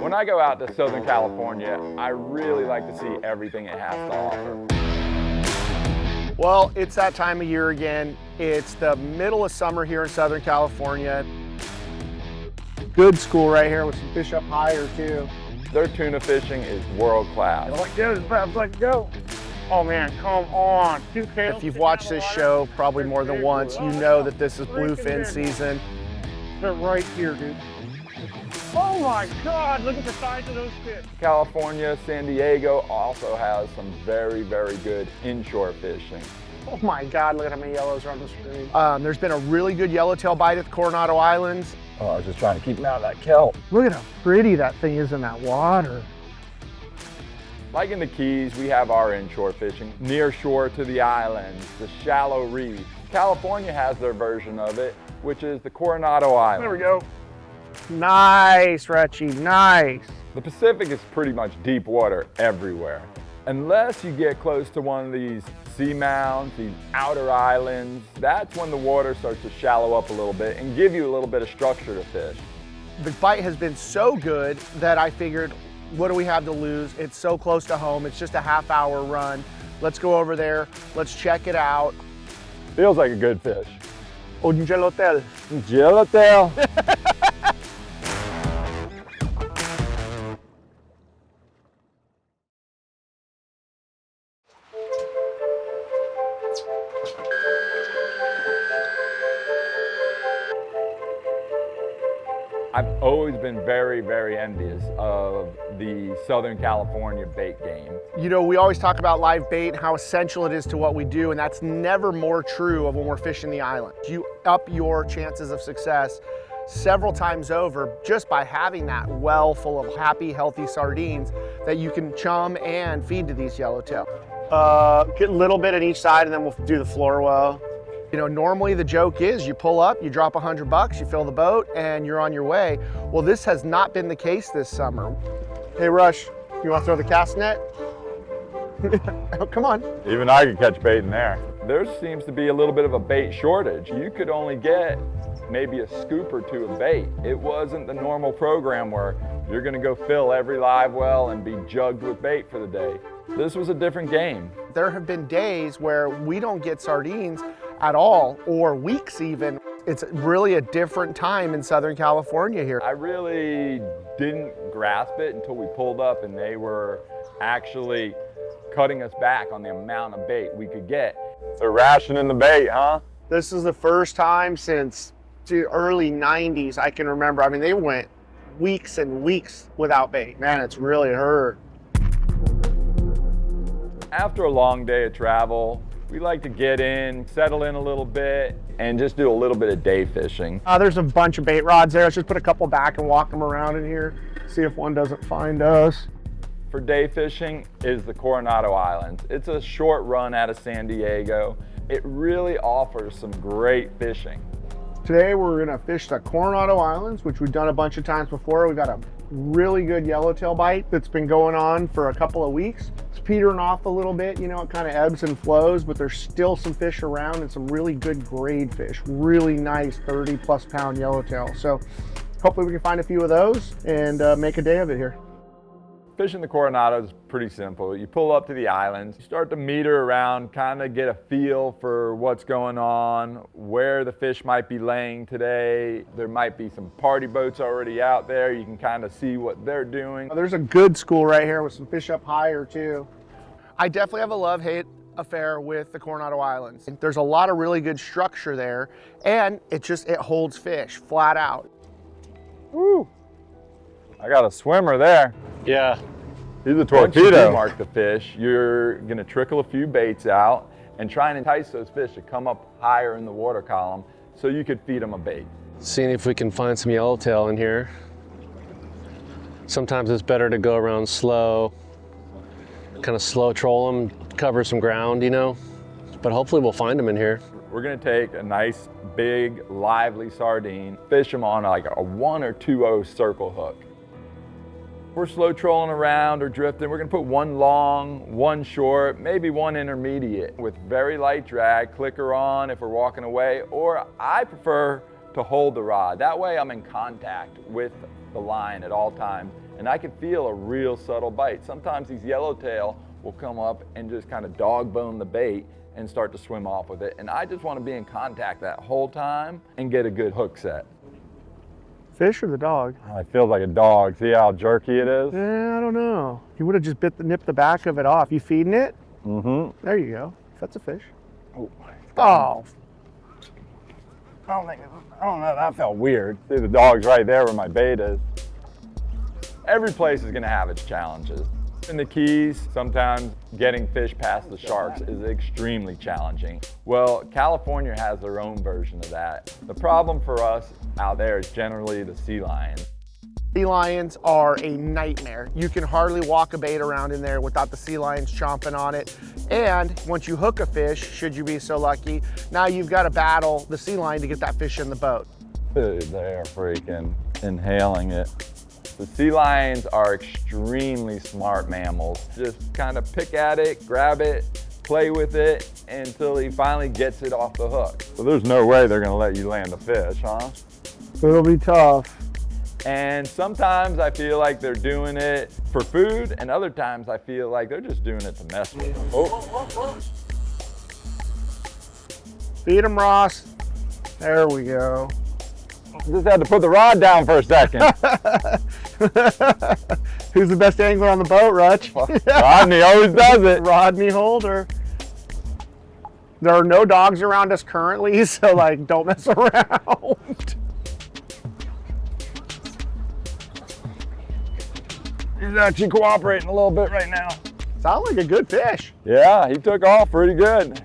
When I go out to Southern California, I really like to see everything it has to offer. Well, it's that time of year again. It's the middle of summer here in Southern California. Good school right here with some fish up higher too. Their tuna fishing is world class. Let's go. Oh man, come on. If you've watched this show probably more than once, you know that this is bluefin season. They're right here, dude. Oh my God, look at the size of those fish. California, San Diego also has some very, very good inshore fishing. Oh my God, look at how many yellows are on the screen. There's been a really good yellowtail bite at the Coronado Islands. Oh, I was just trying to keep them out of that kelp. Look at how pretty that thing is in that water. Like in the Keys, we have our inshore fishing. Near shore to the islands, the shallow reef. California has their version of it, which is the Coronado Islands. There we go. Nice, Retchie, nice. The Pacific is pretty much deep water everywhere. Unless you get close to one of these seamounts, these outer islands, that's when the water starts to shallow up a little bit and give you a little bit of structure to fish. The bite has been so good that I figured, what do we have to lose? It's so close to home. It's just a half-hour run. Let's go over there. Let's check it out. Feels like a good fish. Un yellowtail. Yellowtail. I've always been very, very envious of the Southern California bait game. You know, we always talk about live bait and how essential it is to what we do, and that's never more true of when we're fishing the island. You up your chances of success several times over just by having that well full of happy, healthy sardines that you can chum and feed to these yellowtail. Get a little bit on each side and then we'll do the floor well. You know, normally the joke is you pull up, you drop $100, you fill the boat, and you're on your way. Well, this has not been the case this summer. Hey, Rush, you want to throw the cast net? Oh, come on. Even I could catch bait in there. There seems to be a little bit of a bait shortage. You could only get maybe a scoop or two of bait. It wasn't the normal program where you're gonna go fill every live well and be jugged with bait for the day. This was a different game. There have been days where we don't get sardines at all, or weeks even. It's really a different time in Southern California here. I really didn't grasp it until we pulled up and they were actually cutting us back on the amount of bait we could get. They're rationing the bait, huh? This is the first time since the early 90s I can remember. I mean, they went weeks and weeks without bait. Man, it's really hurt. After a long day of travel, we like to get in, settle in a little bit, and just do a little bit of day fishing. There's a bunch of bait rods there. Let's just put a couple back and walk them around in here. See if one doesn't find us. For day fishing is the Coronado Islands. It's a short run out of San Diego. It really offers some great fishing. Today we're gonna fish the Coronado Islands, which we've done a bunch of times before. We've got a really good yellowtail bite that's been going on for a couple of weeks. It's petering off a little bit, you know, it kind of ebbs and flows, but there's still some fish around and some really good grade fish. Really nice 30+ pound yellowtail. So hopefully we can find a few of those and make a day of it here. Fishing the Coronado is pretty simple. You pull up to the islands, you start to meter around, kind of get a feel for what's going on, where the fish might be laying today. There might be some party boats already out there. You can kind of see what they're doing. There's a good school right here with some fish up higher too. I definitely have a love-hate affair with the Coronado Islands. There's a lot of really good structure there, and it holds fish flat out. Woo! I got a swimmer there. Yeah. He's a torpedo. Once you do mark the fish, you're gonna trickle a few baits out and try and entice those fish to come up higher in the water column so you could feed them a bait. Seeing if we can find some yellowtail in here. Sometimes it's better to go around slow, kind of slow troll them, cover some ground, you know, but hopefully we'll find them in here. We're gonna take a nice, big, lively sardine, fish them on like a 1 or 2-0 circle hook. We're slow trolling around or drifting. We're gonna put one long, one short, maybe one intermediate with very light drag, clicker on if we're walking away, or I prefer to hold the rod. That way I'm in contact with the line at all times, and I can feel a real subtle bite. Sometimes these yellowtail will come up and just kind of dog bone the bait and start to swim off with it. And I just want to be in contact that whole time and get a good hook set. Fish or the dog? Oh, it feels like a dog. See how jerky it is? I don't know. You would have just nipped the back of it off. You feeding it? Mm-hmm. There you go. That's a fish. Oh. I don't know, that felt weird. See, the dog's right there where my bait is. Every place is gonna have its challenges. In the Keys, sometimes getting fish past the sharks is extremely challenging. Well, California has their own version of that. The problem for us out there is generally the sea lions. Sea lions are a nightmare. You can hardly walk a bait around in there without the sea lions chomping on it. And once you hook a fish, should you be so lucky, now you've got to battle the sea lion to get that fish in the boat. Dude, they're freaking inhaling it. The sea lions are extremely smart mammals. Just kind of pick at it, grab it, play with it until he finally gets it off the hook. So there's no way they're gonna let you land a fish, huh? It'll be tough. And sometimes I feel like they're doing it for food, and other times I feel like they're just doing it to mess with them. Oh. Feed him, Ross. There we go. Just had to put the rod down for a second. Who's the best angler on the boat, Rutch? Rodney always does it. Rodney Holder. There are no dogs around us currently, so like, don't mess around. He's actually cooperating a little bit right now. Sounds like a good fish. Yeah, he took off pretty good.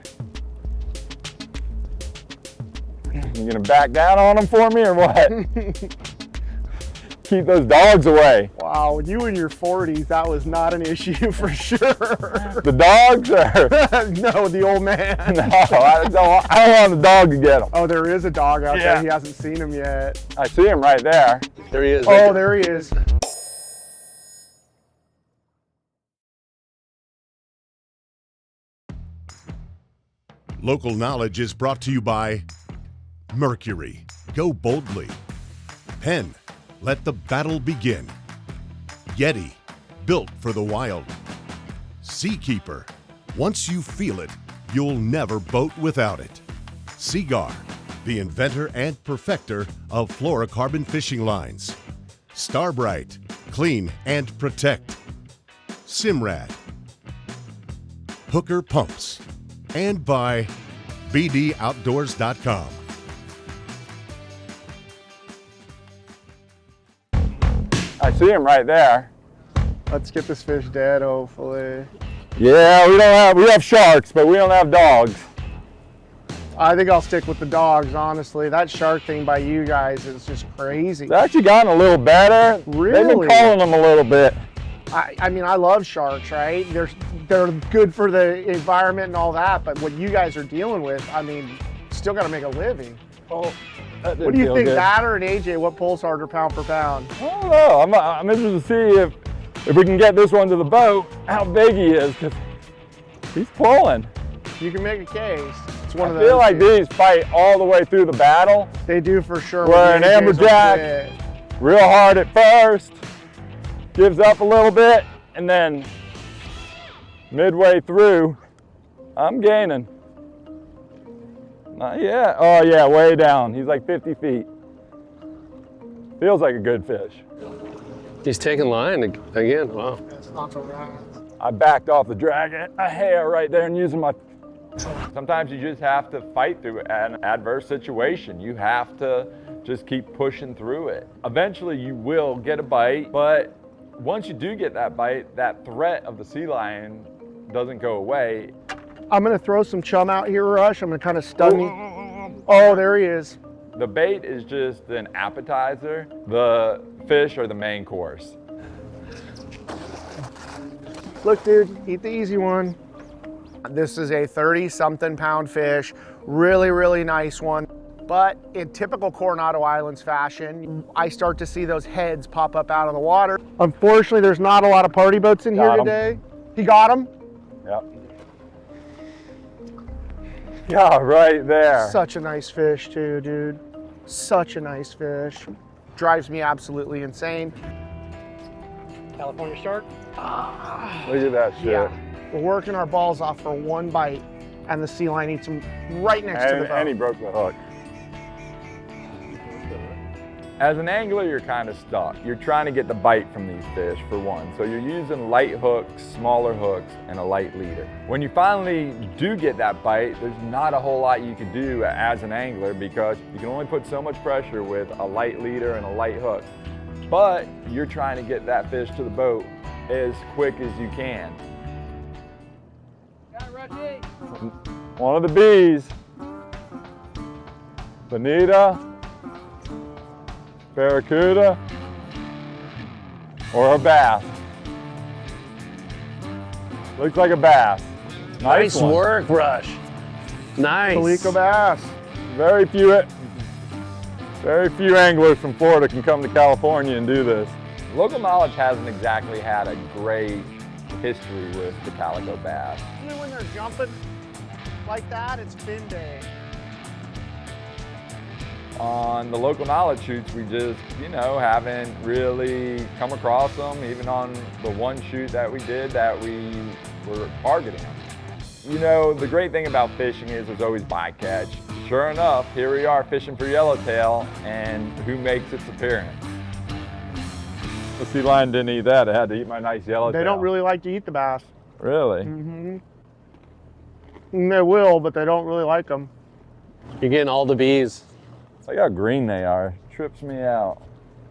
You gonna back down on him for me or what? Keep those dogs away. Wow, when you were in your 40s, that was not an issue for sure. The dogs are? No, the old man. No, I don't want the dog to get him. Oh, there is a dog out Yeah. there. He hasn't seen him yet. I see him right there. There he is. Oh, there he is. Local knowledge is brought to you by Mercury, go boldly. Penn, let the battle begin. Yeti, built for the wild. Seakeeper, once you feel it, you'll never boat without it. Seagar, the inventor and perfecter of fluorocarbon fishing lines. Starbright, clean and protect. Simrad, Hooker Pumps, and by bdoutdoors.com. I see him right there. Let's get this fish dead, hopefully. Yeah, we have sharks, but we don't have dogs. I think I'll stick with the dogs, honestly. That shark thing by you guys is just crazy. It's actually gotten a little better. Really? They've been calling them a little bit. I mean, I love sharks, right? They're good for the environment and all that, but what you guys are dealing with, I mean, still got to make a living. Oh, What do you think, that or an AJ? What pulls harder pound for pound? I don't know. I'm interested to see if we can get this one to the boat, how big he is, because he's pulling. You can make a case. It's one of I those. feel like these fight all the way through the battle. They do for sure. Where an The AJs are amberjack, big. real hard at first, gives up a little bit, and then midway through, I'm gaining. Not yet. Oh yeah, way down. He's like 50 feet. Feels like a good fish. He's taking line again. Wow. That's not so bad. I backed off the drag a hair right there and using my... Sometimes you just have to fight through an adverse situation. You have to just keep pushing through it. Eventually you will get a bite, but once you do get that bite, that threat of the sea lion doesn't go away. I'm gonna throw some chum out here, Rush. I'm gonna kind of stun you. Oh, there he is. The bait is just an appetizer. The fish are the main course. Look, dude, eat the easy one. This is a 30-something pound fish, really, really nice one. But in typical Coronado Islands fashion, I start to see those heads pop up out of the water. Unfortunately, there's not a lot of party boats in here Got 'em. today. He got him. Yep. Yeah, right there. Such a nice fish too, dude. Such a nice fish. drives me absolutely insane. California shark. Look at that shit. Yeah, we're working our balls off for one bite, and the sea lion eats them right next to the boat. And he broke the hook. As an angler, you're kind of stuck. You're trying to get the bite from these fish, for one. So you're using light hooks, smaller hooks, and a light leader. When you finally do get that bite, there's not a whole lot you can do as an angler because you can only put so much pressure with a light leader and a light hook. But you're trying to get that fish to the boat as quick as you can. One of the bees. Bonita, barracuda, or a bass. Looks like a bass. Nice one. work, Rush. Nice. Calico bass. Very few anglers from Florida can come to California and do this. Local knowledge hasn't exactly had a great history with the calico bass. Usually when they're jumping like that, it's fin day. On the local knowledge shoots, we just, haven't really come across them, even on the one shoot that we did that we were targeting them. The great thing about fishing is there's always bycatch. Sure enough, here we are fishing for yellowtail, and who makes its appearance? The sea lion didn't eat that. It had to eat my nice yellowtail. They don't really like to eat the bass. Really? Mm-hmm. And they will, but they don't really like them. You're getting all the bees. Look how green they are. Trips me out.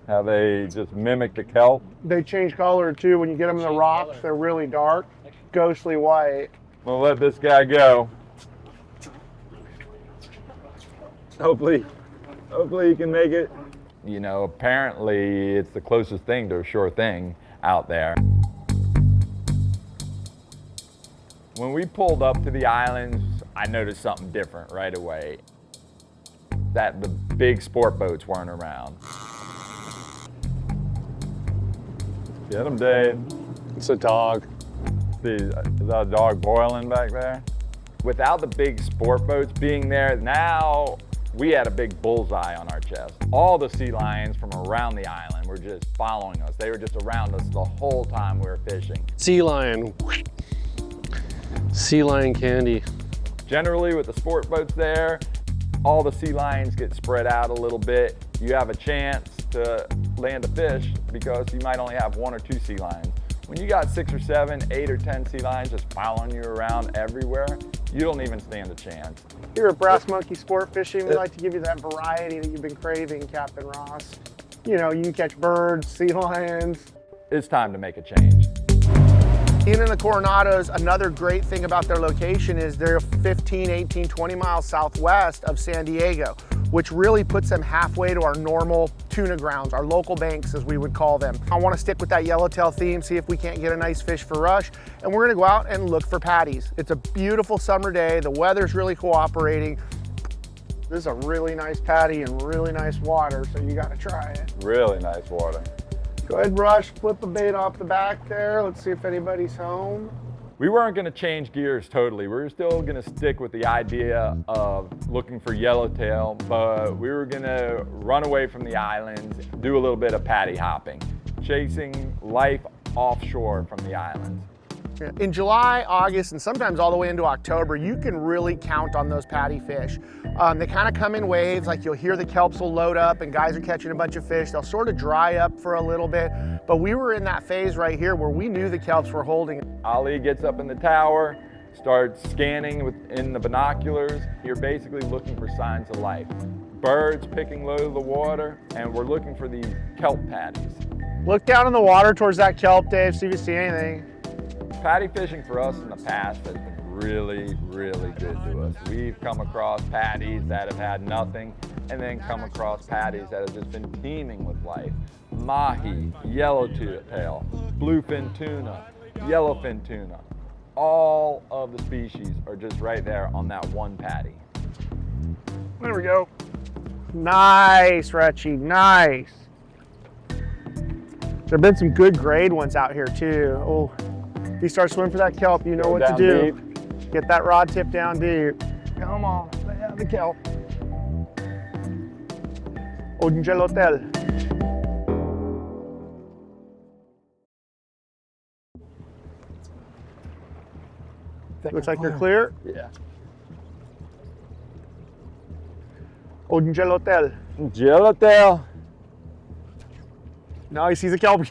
How they just mimic the kelp. They change color too. When you get them in the rocks, they're really dark, ghostly white. We'll let this guy go. Hopefully he can make it. Apparently it's the closest thing to a sure thing out there. When we pulled up to the islands, I noticed something different right away. That the big sport boats weren't around. Get him, Dave. It's a dog. See, is that a dog boiling back there? Without the big sport boats being there, now we had a big bullseye on our chest. All the sea lions from around the island were just following us. They were just around us the whole time we were fishing. Sea lion. Sea lion candy. Generally, with the sport boats there, all the sea lions get spread out a little bit. You have a chance to land a fish because you might only have 1 or 2 sea lions. When you got 6 or 7, 8 or 10 sea lions just following you around everywhere, you don't even stand a chance. Here at Brass Monkey Sport Fishing, we like to give you that variety that you've been craving, Captain Ross. You can catch birds, sea lions. It's time to make a change. Being in the Coronados, another great thing about their location is they're 15, 18, 20 miles southwest of San Diego, which really puts them halfway to our normal tuna grounds, our local banks as we would call them. I want to stick with that yellowtail theme, see if we can't get a nice fish for Rush, and we're going to go out and look for patties. It's a beautiful summer day, the weather's really cooperating. This is a really nice patty and really nice water, so you got to try it. Really nice water. Go ahead, Rush, flip a bait off the back there. Let's see if anybody's home. We weren't going to change gears totally. We were still going to stick with the idea of looking for yellowtail, but we were going to run away from the islands, do a little bit of patty hopping, chasing life offshore from the islands. In July, August, and sometimes all the way into October, you can really count on those patty fish. They kind of come in waves, like you'll hear the kelps will load up and guys are catching a bunch of fish. They'll sort of dry up for a little bit, but we were in that phase right here where we knew the kelps were holding. Ali gets up in the tower, starts scanning in the binoculars. You're basically looking for signs of life. Birds picking low to the water, and we're looking for these kelp patties. Look down in the water towards that kelp, Dave, see if you see anything. Patty fishing for us in the past has been really, really good to us. We've come across patties that have had nothing, and then come across patties that have just been teeming with life. Mahi, yellowtail, bluefin tuna, yellowfin tuna. All of the species are just right there on that one patty. There we go. Nice, Retchie, nice. There've been some good grade ones out here too. Oh, if you start swimming for that kelp, you know what to do. Deep. Get that rod tip down deep. Come on, lay out the kelp. Oh, yellowtail. Looks like they're clear. Yeah. Oh, yellowtail. Yellowtail. No, he sees a kelp.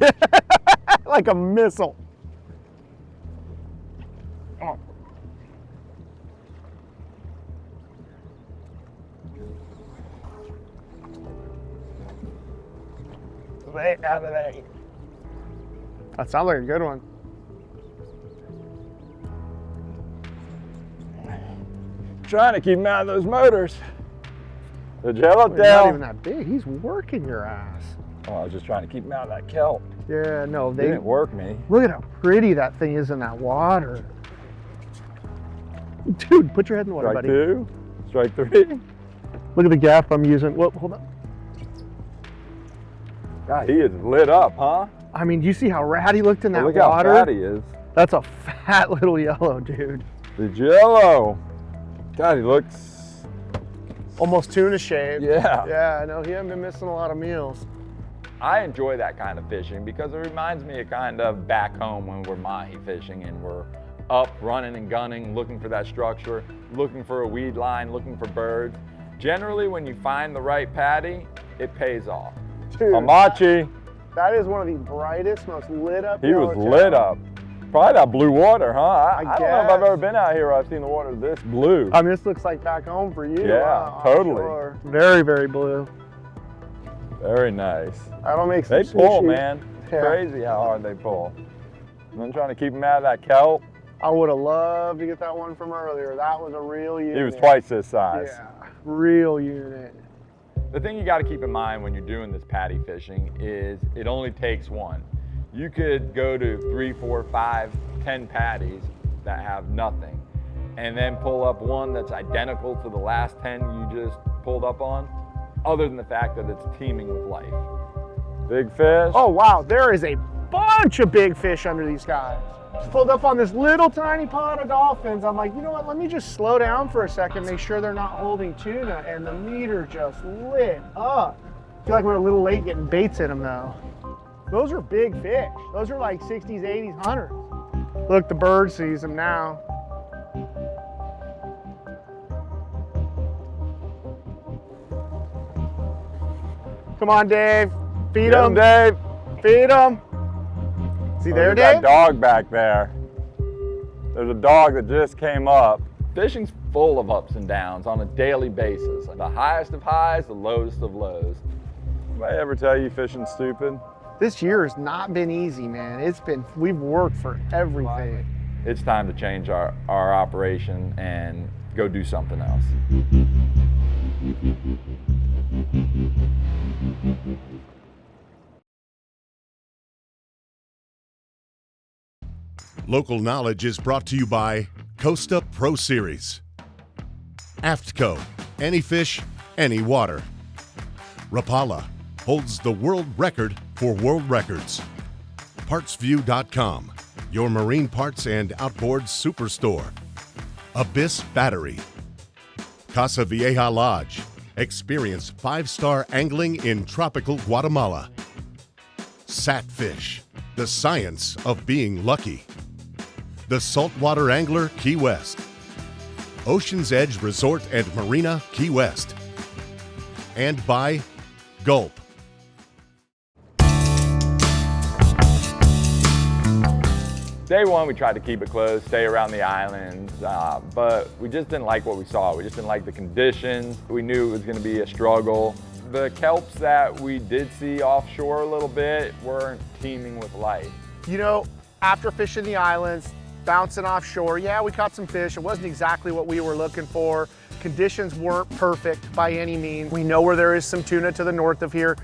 Like a missile. Oh. Right out of there. That sounds like a good one. Trying to keep him out of those motors. The He's not even yellowtail. that big. He's working your ass. Oh, I was just trying to keep him out of that kelp. Yeah, no, They didn't work me. Look at how pretty that thing is in that water. Dude, put your head in the water, Strike buddy. 2, strike 3. Look at the gap I'm using. Whoa, hold on. God, he is lit up, huh? I mean, do you see how rad he looked in that Look water? how fat he is. That's a fat little yellow, dude. The jello. God, he looks. Almost tuna shaped. Yeah. Yeah, I know. He hasn't been missing a lot of meals. I enjoy that kind of fishing because it reminds me of kind of back home when we're mahi fishing and we're up running and gunning, looking for that structure, looking for a weed line, looking for birds. Generally, when you find the right patty, it pays off. Dude, Hamachi, that is one of the brightest, most lit up. he was yellowtail. lit up. Probably that blue water, huh? I don't know if guess. I've ever been out here where I've seen the water this blue. I mean, this looks like back home for you. Yeah, totally. Sure. Very, very blue. Very nice. That'll make some They pull, sushi. man. Yeah. Crazy how hard they pull. I'm trying to keep him out of that kelp. I would have loved to get that one from earlier. That was a real unit. He was twice this size. Yeah, real unit. The thing you got to keep in mind when you're doing this patty fishing is it only takes one. You could go to 3, 4, 5, 10 patties that have nothing and then pull up one that's identical to the last 10 you just pulled up on, other than the fact that it's teeming with life. Big fish. Oh wow, there is a bunch of big fish under these guys. Just pulled up on this little tiny pod of dolphins. I'm like, you know what, let me just slow down for a second, make sure they're not holding tuna, and the meter just lit up. I feel like we're a little late getting baits in them though. Those are big fish. Those are like 60s, 80s, 100s. Look, the bird sees them now. Come on, Dave. Feed Get him, them. Dave. Feed them. See there, Look at Dave? that dog back there. There's a dog that just came up. Fishing's full of ups and downs on a daily basis. The highest of highs, the lowest of lows. Anybody ever tell you fishing's stupid? This year has not been easy, man. We've worked for everything. It's time to change our operation and go do something else. Local knowledge is brought to you by Costa Pro Series, Aftco, any fish, any water. Rapala holds the world record for world records. PartsView.com, your marine parts and outboard superstore. Abyss Battery. Casa Vieja Lodge. Experience 5-star angling in tropical Guatemala. Satfish, the science of being lucky. The Saltwater Angler, Key West. Ocean's Edge Resort and Marina, Key West. And by Gulp. Day one, we tried to keep it close, stay around the islands, but we just didn't like what we saw. We just didn't like the conditions. We knew it was going to be a struggle. The kelps that we did see offshore a little bit weren't teeming with life. You know, after fishing the islands, bouncing offshore, yeah, we caught some fish. It wasn't exactly what we were looking for. Conditions weren't perfect by any means. We know where there is some tuna to the north of here.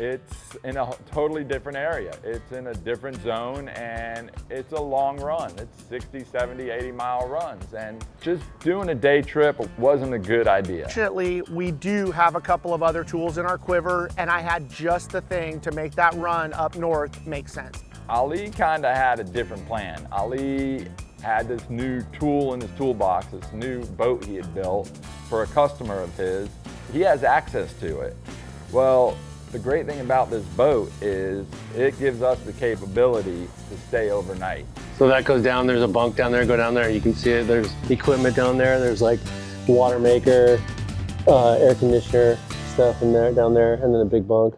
It's in a totally different area. It's in a different zone and it's a long run. It's 60, 70, 80 mile runs, and just doing a day trip wasn't a good idea. Fortunately, we do have a couple of other tools in our quiver, and I had just the thing to make that run up north make sense. Ali kind of had a different plan. Ali had this new tool in his toolbox, this new boat he had built for a customer of his. He has access to it. Well, The great thing about this boat is it gives us the capability to stay overnight. So that goes down, there's a bunk down there, go down there, you can see it. There's equipment down there. There's like water maker, air conditioner stuff in there, down there, and then a big bunk.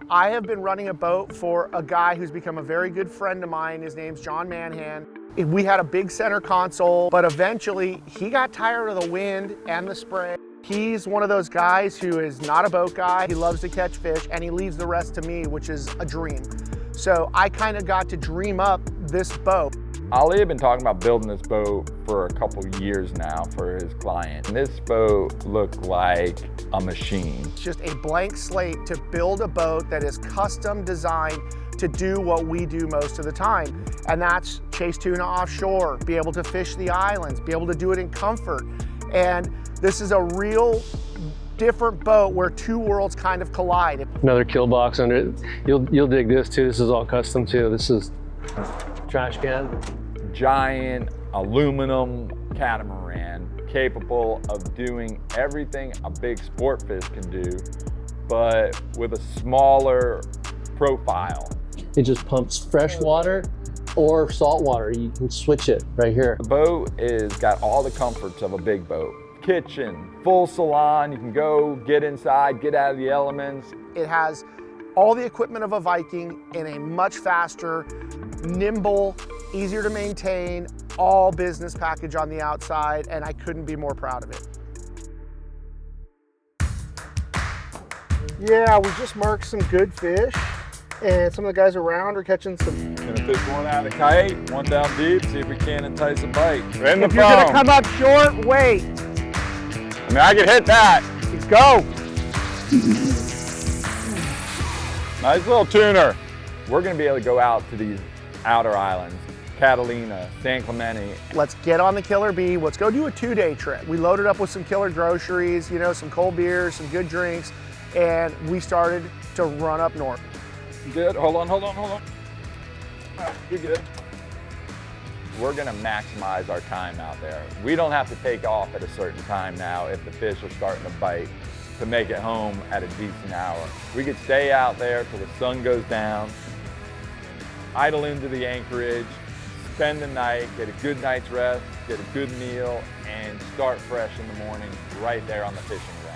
I have been running a boat for a guy who's become a very good friend of mine. His name's John Manhan. We had a big center console, but eventually he got tired of the wind and the spray. He's one of those guys who is not a boat guy. He loves to catch fish and he leaves the rest to me, which is a dream. So I kind of got to dream up this boat. Ali had been talking about building this boat for a couple years now for his client. And this boat looked like a machine. It's just a blank slate to build a boat that is custom designed to do what we do most of the time. And that's chase tuna offshore, be able to fish the islands, be able to do it in comfort. And this is a real different boat where two worlds kind of collide. Another kill box under it. You'll dig this too. This is all custom too. This is trash can. Giant aluminum catamaran capable of doing everything a big sport fish can do, but with a smaller profile. It just pumps fresh water or salt water. You can switch it right here. The boat is got all the comforts of a big boat. Kitchen, full salon, you can go, get inside, get out of the elements. It has all the equipment of a Viking in a much faster, nimble, easier to maintain, all business package on the outside, and I couldn't be more proud of it. Yeah, we just marked some good fish, and some of the guys around are catching some. Gonna fish one out of the kite, one down deep, see if we can entice a bite. We're in the If you're gonna come up short, wait. I mean, I can hit that. Let's go. Nice little tuner. We're gonna be able to go out to these outer islands, Catalina, San Clemente. Let's get on the Killer Bee. Let's go do a 2-day trip. We loaded up with some killer groceries, you know, some cold beers, some good drinks, and we started to run up north. You good? Hold on. You're good. We're gonna maximize our time out there. We don't have to take off at a certain time now if the fish are starting to bite to make it home at a decent hour. We could stay out there till the sun goes down, idle into the anchorage, spend the night, get a good night's rest, get a good meal, and start fresh in the morning right there on the fishing ground.